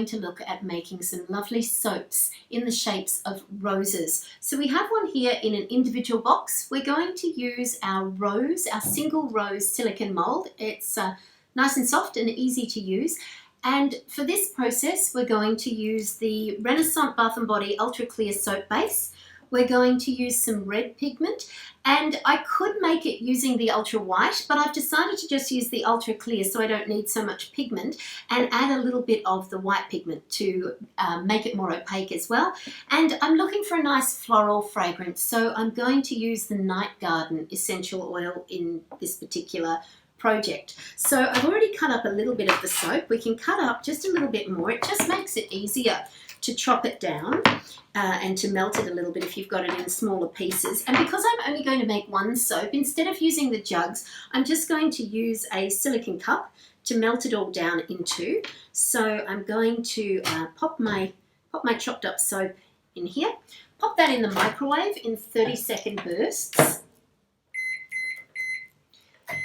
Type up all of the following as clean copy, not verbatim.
going to look at making some lovely soaps in the shapes of roses. So we have one here in an individual box. We're going to use our rose, our single rose silicone mold. It's nice and soft and easy to use. And for this process, we're going to use the Renascent Bath & Body Ultra Clear Soap Base. We're going to use some red pigment, and I could make it using the ultra white, but I've decided to just use the ultra clear so I don't need so much pigment, and add a little bit of the white pigment to make it more opaque as well. And I'm looking for a nice floral fragrance, so I'm going to use the Night Garden essential oil in this particular project. So I've already cut up a little bit of the soap. We can cut up just a little bit more. It just makes it easier to chop it down and to melt it a little bit if you've got it in smaller pieces. And because I'm only going to make one soap, instead of using the jugs, I'm just going to use a silicone cup to melt it all down into. So I'm going to pop my chopped up soap in here, pop that in the microwave in 30-second bursts.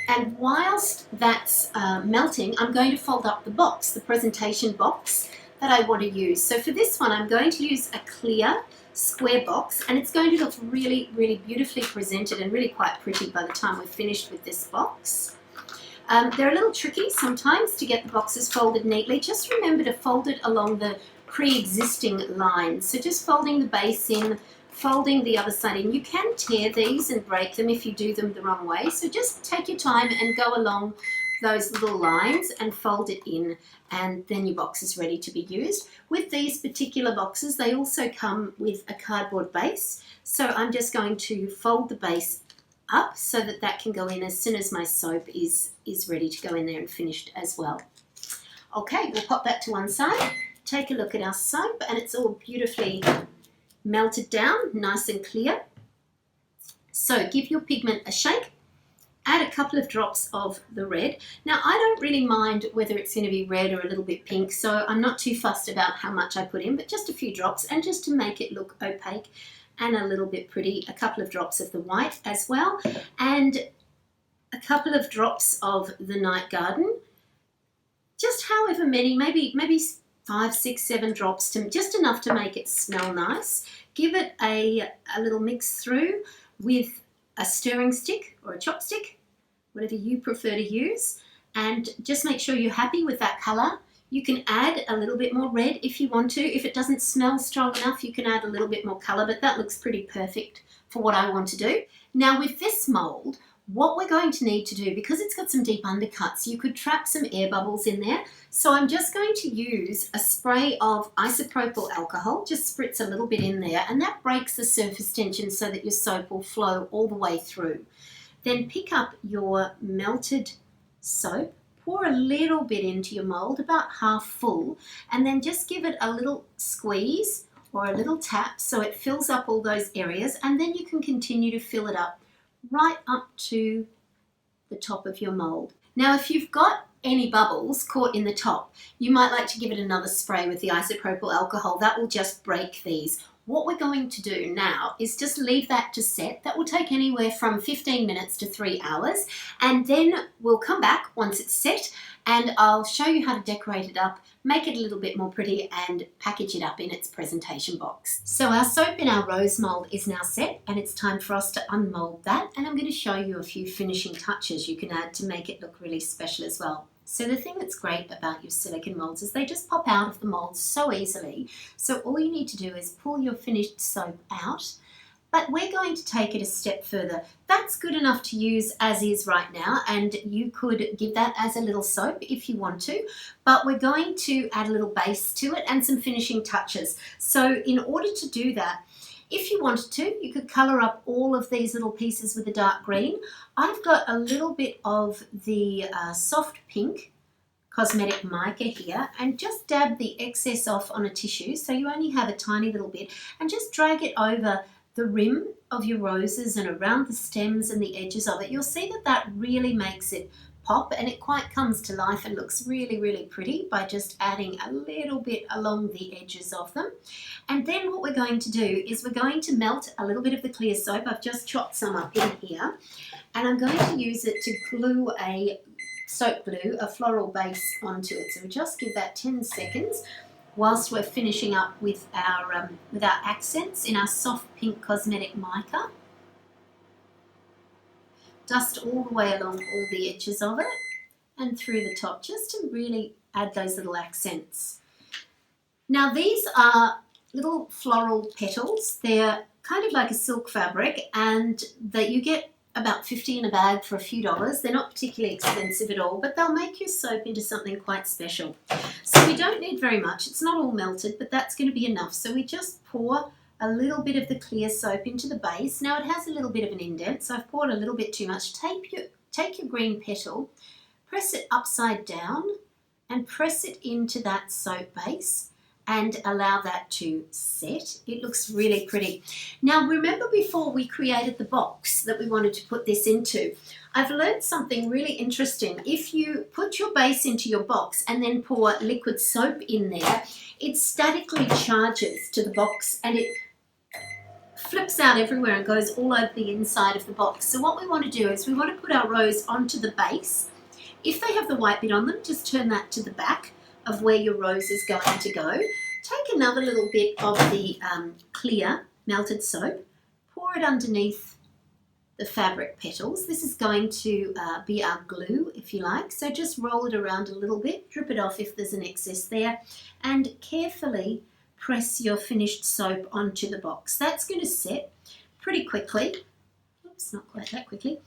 And whilst that's melting, I'm going to fold up the box, the presentation box that I want to use. So for this one, I'm going to use a clear square box, and it's going to look really, really beautifully presented and really quite pretty by the time we're finished with this box. They're a little tricky sometimes to get the boxes folded neatly. Just remember to fold it along the pre-existing lines. So just folding the base in, folding the other side in. You can tear these and break them if you do them the wrong way. So just take your time and go along those little lines and fold it in, and then your box is ready to be used. With these particular boxes, they also come with a cardboard base. So I'm just going to fold the base up so that that can go in as soon as my soap is ready to go in there and finished as well. Okay, we'll pop that to one side. Take a look at our soap, and it's all beautifully melted down, nice and clear. So give your pigment a shake. Add a couple of drops of the red. Now, I don't really mind whether it's going to be red or a little bit pink, so I'm not too fussed about how much I put in, but just a few drops, and just to make it look opaque and a little bit pretty, a couple of drops of the white as well, and a couple of drops of the Night Garden. Just however many, maybe 5, 6, 7 drops, just enough to make it smell nice. Give it a little mix through with a stirring stick or a chopstick, whatever you prefer to use, and just make sure you're happy with that colour. You can add a little bit more red if you want to. If it doesn't smell strong enough, you can add a little bit more colour, but that looks pretty perfect for what I want to do. Now with this mould, what we're going to need to do, because it's got some deep undercuts, you could trap some air bubbles in there. So I'm just going to use a spray of isopropyl alcohol, just spritz a little bit in there, and that breaks the surface tension so that your soap will flow all the way through. Then pick up your melted soap, pour a little bit into your mould, about half full, and then just give it a little squeeze or a little tap so it fills up all those areas, and then you can continue to fill it up right up to the top of your mould. Now, if you've got any bubbles caught in the top, you might like to give it another spray with the isopropyl alcohol. That will just break these. What we're going to do now is just leave that to set. That will take anywhere from 15 minutes to 3 hours, and then we'll come back once it's set and I'll show you how to decorate it up, make it a little bit more pretty, and package it up in its presentation box. So our soap in our rose mould is now set, and it's time for us to unmould that, and I'm going to show you a few finishing touches you can add to make it look really special as well. So the thing that's great about your silicone moulds is they just pop out of the mould so easily. So all you need to do is pull your finished soap out, but we're going to take it a step further. That's good enough to use as is right now, and you could give that as a little soap if you want to, but we're going to add a little base to it and some finishing touches. So in order to do that, if you wanted to, you could colour up all of these little pieces with a dark green. I've got a little bit of the soft pink cosmetic mica here, and just dab the excess off on a tissue so you only have a tiny little bit, and just drag it over the rim of your roses and around the stems and the edges of it. You'll see that that really makes it pop, and it quite comes to life and looks really, really pretty by just adding a little bit along the edges of them. And then what we're going to do is we're going to melt a little bit of the clear soap. I've just chopped some up in here, and I'm going to use it to glue a soap glue, a floral base onto it. So we just give that 10 seconds. whilst we're finishing up with our accents in our soft pink cosmetic mica. Dust all the way along all the edges of it and through the top, just to really add those little accents. Now these are little floral petals. They're kind of like a silk fabric, and that you get about 50 in a bag for a few dollars. They're not particularly expensive at all, but they'll make your soap into something quite special. So we don't need very much. It's not all melted, but that's going to be enough. So we just pour a little bit of the clear soap into the base. Now it has a little bit of an indent, so I've poured a little bit too much. Take your green petal, press it upside down and press it into that soap base and allow that to set. It looks really pretty. Now remember, before we created the box that we wanted to put this into, I've learned something really interesting. If you put your base into your box and then pour liquid soap in there, it statically charges to the box and it flips out everywhere and goes all over the inside of the box. So what we want to do is we want to put our rose onto the base. If they have the white bit on them, just turn that to the back of where your rose is going to go. Take another little bit of the clear melted soap, pour it underneath the fabric petals. This is going to be our glue, if you like. So just roll it around a little bit, drip it off if there's an excess there, and carefully press your finished soap onto the box. That's going to set pretty quickly. Oops, not quite that quickly.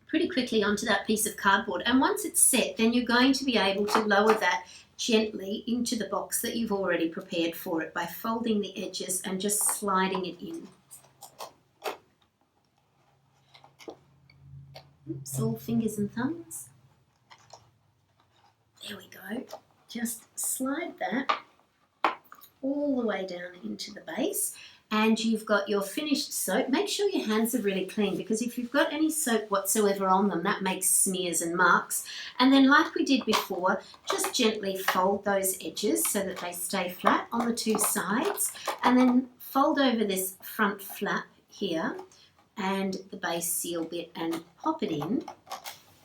Pretty quickly onto that piece of cardboard, and once it's set, then you're going to be able to lower that gently into the box that you've already prepared for it by folding the edges and just sliding it in. Oops, all fingers and thumbs. There we go. Just slide that all the way down into the base, and you've got your finished soap. Make sure your hands are really clean, because if you've got any soap whatsoever on them, that makes smears and marks. And then, like we did before, just gently fold those edges so that they stay flat on the two sides, and then fold over this front flap here and the base seal bit and pop it in.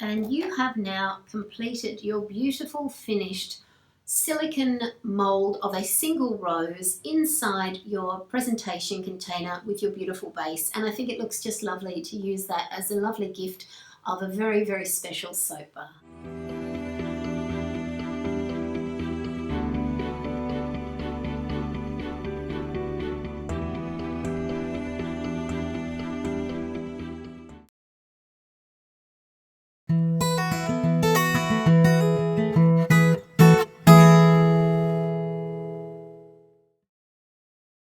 And you have now completed your beautiful finished silicone mold of a single rose inside your presentation container with your beautiful base. And I think it looks just lovely to use that as a lovely gift of a very, very special soap bar.